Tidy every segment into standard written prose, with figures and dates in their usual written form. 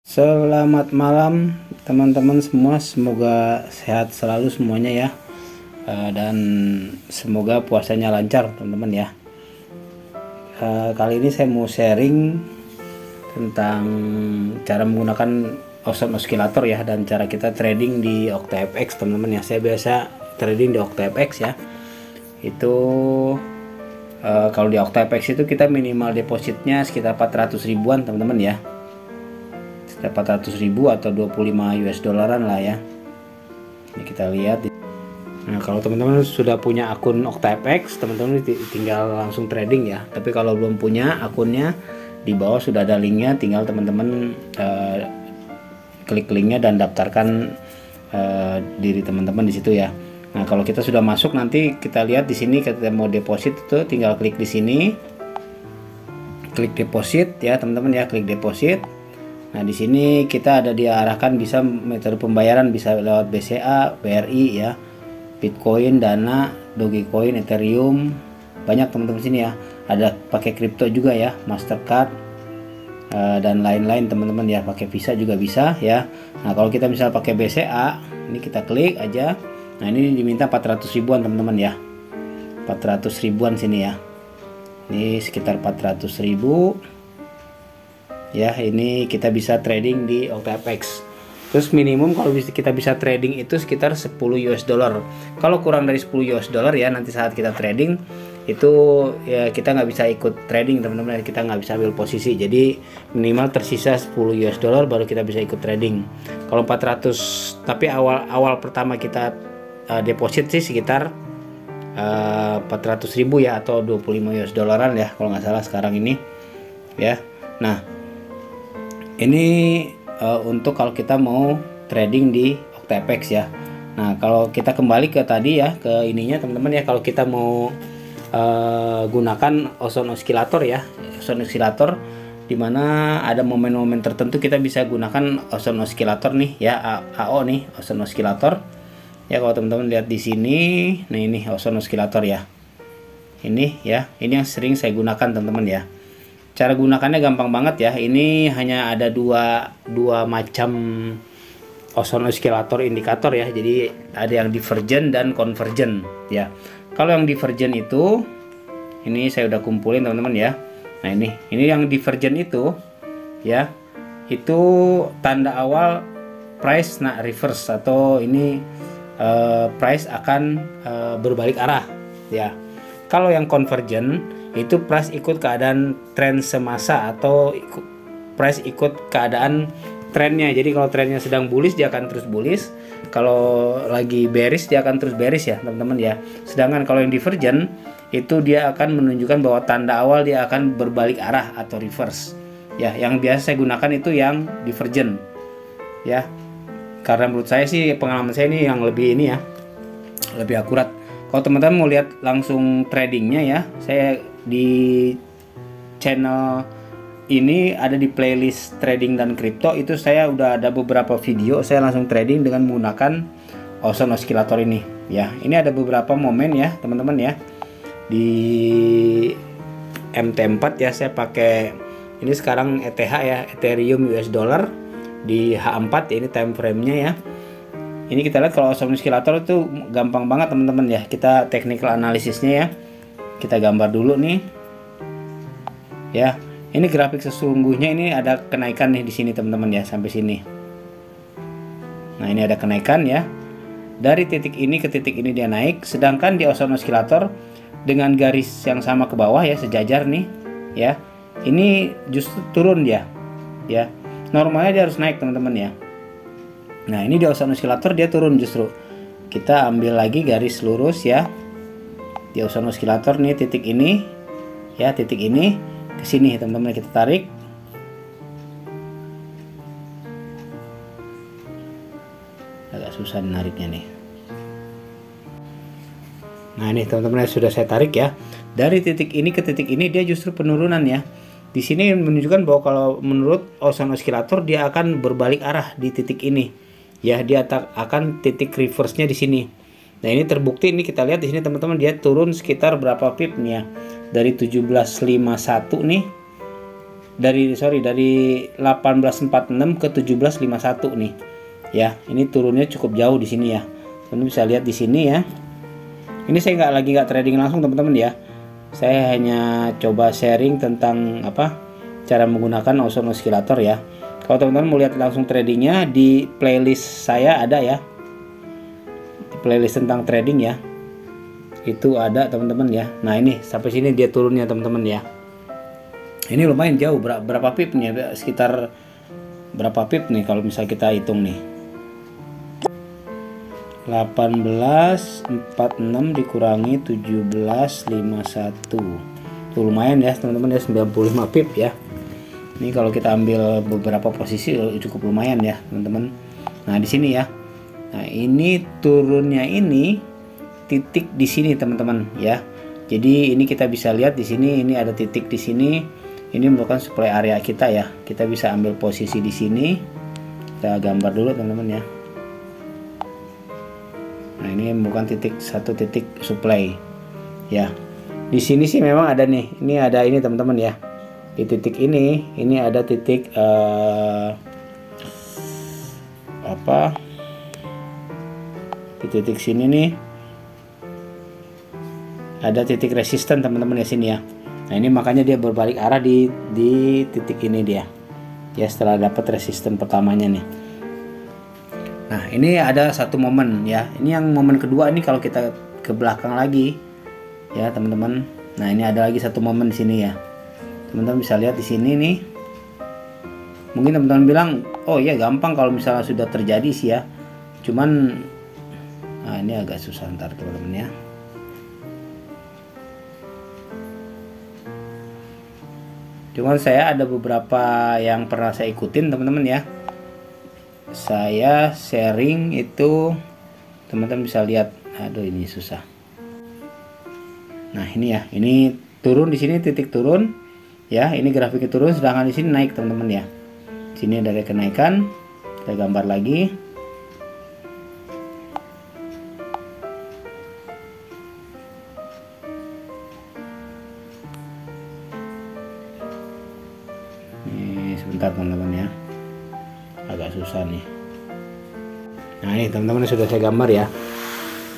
Selamat malam teman-teman semua, semoga sehat selalu semuanya ya. Dan semoga puasanya lancar teman-teman ya. Kali ini saya mau sharing tentang cara menggunakan Ozone Oscillator ya, dan cara kita trading di OctaFX teman-teman ya. Saya biasa trading di OctaFX ya. Itu kalau di OctaFX itu kita minimal depositnya sekitar 400 ribuan teman-teman ya, 400 ribu atau 25 US dollaran lah ya. Ini kita lihat. Nah, kalau teman-teman sudah punya akun OctaFX, teman-teman tinggal langsung trading ya. Tapi kalau belum punya akunnya, di bawah sudah ada linknya, tinggal teman-teman klik linknya dan daftarkan diri teman-teman di situ ya. Nah, kalau kita sudah masuk, nanti kita lihat di sini kita mau deposit itu tinggal klik di sini. Klik deposit ya, teman-teman ya, klik deposit. Nah, di sini kita ada diarahkan bisa metode pembayaran, bisa lewat BCA, BRI ya, Bitcoin, Dana, Dogecoin, Ethereum. Banyak teman-teman sini ya. Ada pakai kripto juga ya, Mastercard dan lain-lain teman-teman ya, pakai Visa juga bisa ya. Nah, kalau kita misal pakai BCA, ini kita klik aja. Nah, ini diminta 400 ribuan teman-teman ya. 400 ribuan sini ya. Ini sekitar 400 ribu. Ya, ini kita bisa trading di OctaFX. Terus minimum kalau kita bisa trading itu sekitar 10 US dollar. Kalau kurang dari 10 US dollar ya, nanti saat kita trading itu ya kita nggak bisa ikut trading teman-teman, kita nggak bisa ambil posisi. Jadi minimal tersisa 10 US dollar baru kita bisa ikut trading. Kalau 400, tapi awal pertama kita deposit sih sekitar 400 ribu ya, atau 25 US dollaran ya kalau nggak salah sekarang ini ya. Nah, ini untuk kalau kita mau trading di OctaFX ya. Nah, kalau kita kembali ke tadi ya, ke ininya teman-teman ya, kalau kita mau gunakan Ozone Oscillator ya, Ozone Oscillator, dimana ada momen-momen tertentu kita bisa gunakan Ozone Oscillator nih ya, AO nih, Ozone Oscillator ya. Kalau teman-teman lihat di sini, nah ini Ozone Oscillator ya, ini ya, ini yang sering saya gunakan teman-teman ya. Cara gunakannya gampang banget ya. Ini hanya ada dua macam Ozone Oscillator indikator ya. Jadi ada yang divergent dan convergent ya. Kalau yang divergent itu, ini saya udah kumpulin teman-teman ya. Nah, ini yang divergent itu ya, itu tanda awal price reverse, atau ini price akan berbalik arah ya. Kalau yang convergent itu price ikut keadaan tren semasa, atau price ikut keadaan trennya. Jadi kalau trennya sedang bullish, dia akan terus bullish. Kalau lagi bearish, dia akan terus bearish ya teman-teman ya. Sedangkan kalau yang divergent itu dia akan menunjukkan bahwa tanda awal dia akan berbalik arah atau reverse ya. Yang biasa saya gunakan itu yang divergent ya, karena menurut saya sih, pengalaman saya ini yang lebih ini ya, lebih akurat. Kalau teman-teman mau lihat langsung tradingnya ya, saya di channel ini ada di playlist trading dan kripto, itu saya udah ada beberapa video saya langsung trading dengan menggunakan Ozone Oscillator ini ya. Ini ada beberapa momen ya teman-teman ya. Di MT4 ya, saya pakai ini sekarang ETH ya, Ethereum US dollar di H4 ya, ini time frame-nya ya. Ini kita lihat kalau Ozone Oscillator itu gampang banget teman-teman ya. Kita technical analisisnya ya. Kita gambar dulu nih. Ya, ini grafik sesungguhnya, ini ada kenaikan nih di sini teman-teman ya, sampai sini. Nah, ini ada kenaikan ya. Dari titik ini ke titik ini dia naik, sedangkan di Ozone Oscillator dengan garis yang sama ke bawah ya, sejajar nih ya. Ini justru turun dia. Ya. Normalnya dia harus naik teman-teman ya. Nah, ini di Ozone Oscillator dia turun justru. Kita ambil lagi garis lurus ya. Di Ozone Oscillator nih titik ini ya, titik ini ke sini teman-teman, kita tarik. Agak susah nariknya nih. Nah, ini teman-teman sudah saya tarik ya. Dari titik ini ke titik ini dia justru penurunan ya. Di sini menunjukkan bahwa kalau menurut Ozone Oscillator dia akan berbalik arah di titik ini. Ya, dia akan titik reverse-nya di sini. Nah, ini terbukti, ini kita lihat di sini teman-teman, dia turun sekitar berapa pip nih ya. Dari 1751 nih dari 1846 ke 1751 nih. Ya, ini turunnya cukup jauh di sini ya. Teman bisa lihat di sini ya. Ini saya nggak trading langsung teman-teman ya. Saya hanya coba sharing tentang cara menggunakan Ozone Oscillator ya. Kalau teman-teman mau lihat langsung tradingnya, di playlist saya ada ya. Di playlist tentang trading ya. Itu ada teman-teman ya. Nah, ini sampai sini dia turunnya teman-teman ya. Ini lumayan jauh, berapa pip nih? Sekitar berapa pip nih kalau misalnya kita hitung nih. 1846 dikurangi 1751. Tuh lumayan ya teman-teman ya, 95 pip ya. Ini kalau kita ambil beberapa posisi cukup lumayan ya teman-teman. Nah, di sini ya. Nah, ini turunnya ini titik di sini teman-teman ya. Jadi ini kita bisa lihat di sini, ini ada titik di sini. Ini merupakan supply area kita ya. Kita bisa ambil posisi di sini. Kita gambar dulu teman-teman ya. Nah, ini bukan satu titik supply ya. Di sini sih memang ada nih. Ini ada ini teman-teman ya. Di titik ini ada titik di titik sini nih ada titik resisten teman-teman ya sini ya. Nah, ini makanya dia berbalik arah di titik ini dia. Ya, setelah dapat resisten pertamanya nih. Nah, ini ada satu momen ya. Ini yang momen kedua ini kalau kita ke belakang lagi ya, teman-teman. Nah, ini ada lagi satu momen di sini ya. Teman-teman bisa lihat di sini nih. Mungkin teman-teman bilang, "Oh ya, gampang kalau misalnya sudah terjadi sih ya." Cuman nah, ini agak susah ntar teman-teman ya. Cuman saya ada beberapa yang pernah saya ikutin teman-teman ya. Saya sharing itu, teman-teman bisa lihat. Aduh, ini susah. Nah, ini ya, ini turun di sini, titik turun ya. Ini grafiknya turun, sedangkan di sini naik teman-teman ya. Sini ada kenaikan. Saya gambar lagi. Ini sebentar teman-teman ya. Agak susah nih. Nah, ini teman-teman sudah saya gambar ya.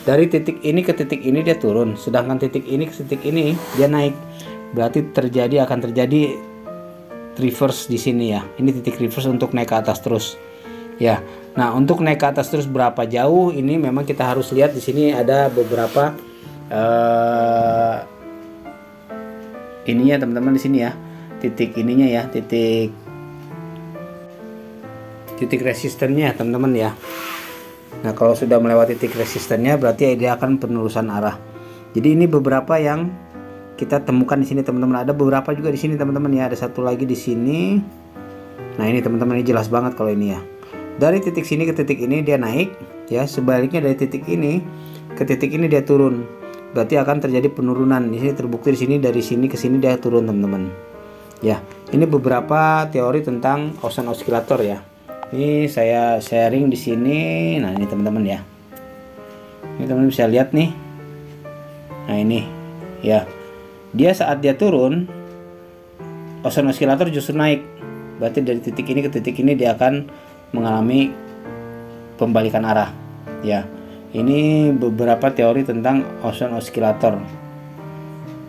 Dari titik ini ke titik ini dia turun, sedangkan titik ini ke titik ini dia naik. Berarti akan terjadi reverse di sini ya. Ini titik reverse untuk naik ke atas terus. Ya. Nah, untuk naik ke atas terus berapa jauh ini memang kita harus lihat di sini ada beberapa ininya teman-teman di sini ya. Titik ininya ya, titik resistennya teman-teman ya. Nah, kalau sudah melewati titik resistennya berarti dia akan penerusan arah. Jadi ini beberapa yang kita temukan di sini teman-teman. Ada beberapa juga di sini teman-teman ya. Ada satu lagi di sini. Nah, ini teman-teman, ini jelas banget kalau ini ya. Dari titik sini ke titik ini dia naik ya. Sebaliknya dari titik ini ke titik ini dia turun. Berarti akan terjadi penurunan. Di sini terbukti di sini, dari sini ke sini dia turun teman-teman. Ya, ini beberapa teori tentang Ozone Oscillator ya. Ini saya sharing di sini. Nah, ini teman-teman ya. Ini teman-teman bisa lihat nih. Nah, ini ya. Dia saat dia turun, Ozone Oscillator justru naik. Berarti dari titik ini ke titik ini dia akan mengalami pembalikan arah. Ya. Ini beberapa teori tentang Ozone Oscillator.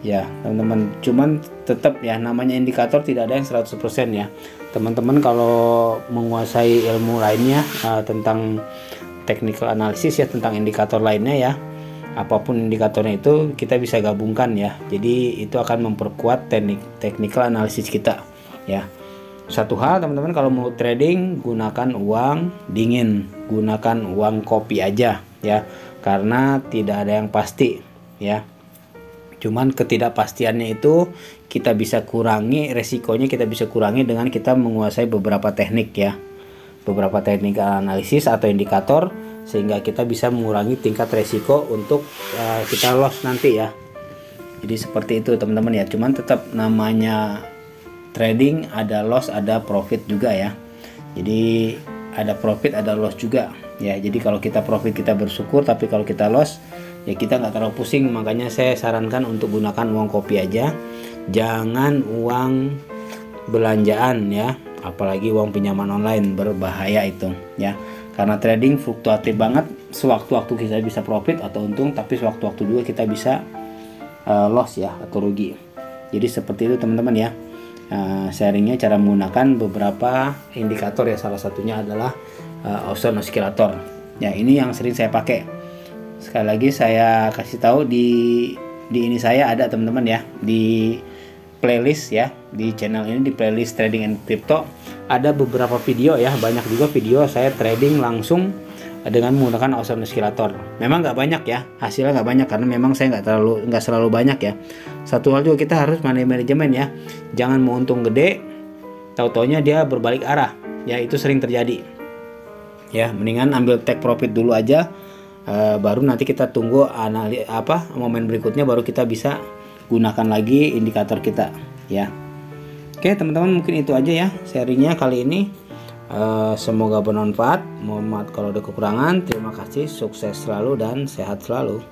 Ya, teman-teman. Cuman tetap ya, namanya indikator tidak ada yang 100% ya. Teman-teman kalau menguasai ilmu lainnya tentang technical analysis ya, tentang indikator lainnya ya, apapun indikatornya itu kita bisa gabungkan ya. Jadi itu akan memperkuat technical analysis kita ya. Satu hal teman-teman, kalau mau trading gunakan uang dingin, gunakan uang kopi aja ya, karena tidak ada yang pasti ya. Cuman ketidakpastiannya itu kita bisa kurangi, resikonya kita bisa kurangi dengan kita menguasai beberapa teknik ya, beberapa teknik analisis atau indikator, sehingga kita bisa mengurangi tingkat resiko untuk kita loss nanti ya. Jadi seperti itu teman-teman ya. Cuman tetap namanya trading, ada loss ada profit juga ya. Jadi ada profit ada loss juga ya. Jadi kalau kita profit kita bersyukur, tapi kalau kita loss ya kita nggak terlalu pusing. Makanya saya sarankan untuk gunakan uang kopi aja, jangan uang belanjaan ya, apalagi uang pinjaman online, berbahaya itu ya. Karena trading fluktuatif banget, sewaktu-waktu kita bisa profit atau untung, tapi sewaktu-waktu juga kita bisa loss ya, atau rugi. Jadi seperti itu teman-teman ya. Sharingnya cara menggunakan beberapa indikator ya, salah satunya adalah Austin Oscillator ya. Ini yang sering saya pakai. Sekali lagi saya kasih tahu di ini saya ada teman-teman ya, di playlist ya, di channel ini, di playlist Trading and Crypto ada beberapa video ya, banyak juga video saya trading langsung dengan menggunakan Austin Oscillator. Memang nggak banyak ya, hasilnya nggak banyak karena memang saya nggak selalu banyak ya. Satu hal juga, kita harus money management ya, jangan mau untung gede tau-taunya dia berbalik arah ya, itu sering terjadi ya. Mendingan ambil take profit dulu aja, baru nanti kita tunggu momen berikutnya, baru kita bisa gunakan lagi indikator kita ya. Oke teman-teman, mungkin itu aja ya sharingnya kali ini. Semoga bermanfaat. Mohon maaf kalau ada kekurangan. Terima kasih, sukses selalu dan sehat selalu.